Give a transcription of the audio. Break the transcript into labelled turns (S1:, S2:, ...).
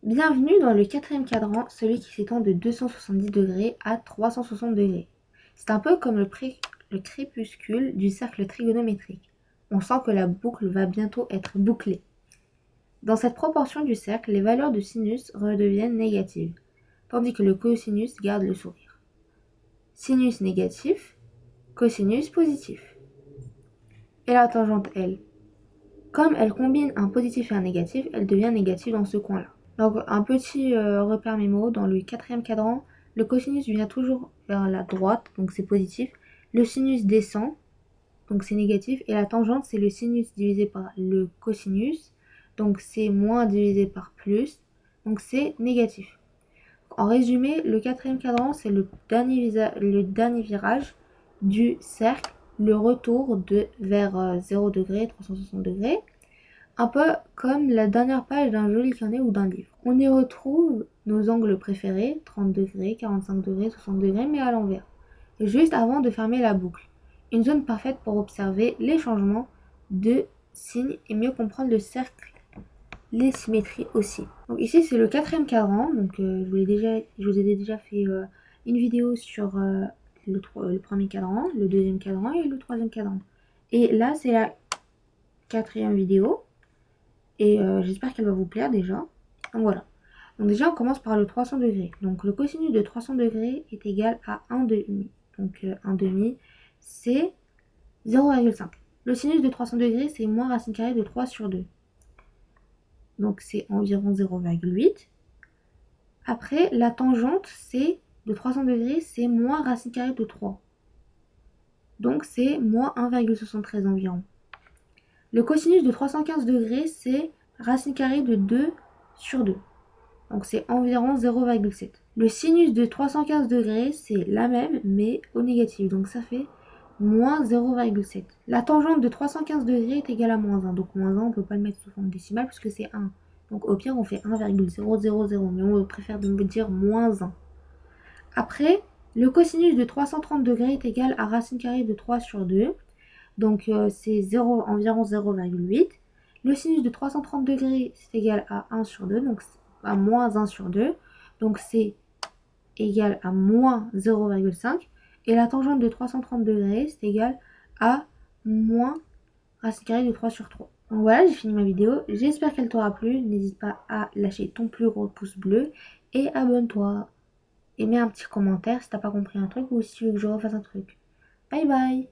S1: Bienvenue dans le quatrième cadran, celui qui s'étend de 270 degrés à 360 degrés. C'est un peu comme le crépuscule du cercle trigonométrique. On sent que la boucle va bientôt être bouclée. Dans cette proportion du cercle, les valeurs de sinus redeviennent négatives, tandis que le cosinus garde le sourire. Sinus négatif, cosinus positif. Et la tangente, elle, comme elle combine un positif et un négatif, elle devient négative dans ce coin-là. Donc un petit repère mémo, dans le quatrième cadran, le cosinus vient toujours vers la droite, donc c'est positif. Le sinus descend, donc c'est négatif. Et la tangente, c'est le sinus divisé par le cosinus, donc c'est moins divisé par plus, donc c'est négatif. En résumé, le quatrième cadran, c'est le dernier virage du cercle, le retour vers 0 degré, 360 degrés. Un peu comme la dernière page d'un joli carnet ou d'un livre. On y retrouve nos angles préférés, 30 degrés, 45 degrés, 60 degrés, mais à l'envers. Juste avant de fermer la boucle. Une zone parfaite pour observer les changements de signes et mieux comprendre le cercle, les symétries aussi. Donc ici c'est le quatrième cadran, donc je vous ai déjà fait une vidéo sur le premier cadran, le deuxième cadran et le troisième cadran. Et là c'est la quatrième vidéo. Et j'espère qu'elle va vous plaire déjà. Donc voilà. Donc déjà on commence par le 300 degrés. Donc le cosinus de 300 degrés est égal à 1 demi. Donc 1 demi c'est 0,5. Le sinus de 300 degrés c'est moins racine carrée de 3 sur 2. Donc c'est environ 0,8. Après la tangente c'est de 300 degrés c'est moins racine carrée de 3. Donc c'est moins 1,73 environ. Le cosinus de 315 degrés, c'est racine carrée de 2 sur 2. Donc c'est environ 0,7. Le sinus de 315 degrés, c'est la même, mais au négatif. Donc ça fait moins 0,7. La tangente de 315 degrés est égale à moins 1. Donc moins 1, on ne peut pas le mettre sous forme décimale puisque c'est 1. Donc au pire, on fait 1,000. Mais on préfère me dire moins 1. Après, le cosinus de 330 degrés est égal à racine carrée de 3 sur 2. Donc c'est environ 0,8. Le sinus de 330 degrés, c'est égal à 1 sur 2, donc à moins 1 sur 2. Donc c'est égal à moins 0,5. Et la tangente de 330 degrés, c'est égal à moins racine carrée de 3 sur 3. Donc voilà, j'ai fini ma vidéo. J'espère qu'elle t'aura plu. N'hésite pas à lâcher ton plus gros pouce bleu. Et abonne-toi. Et mets un petit commentaire si t'as pas compris un truc ou si tu veux que je refasse un truc. Bye bye!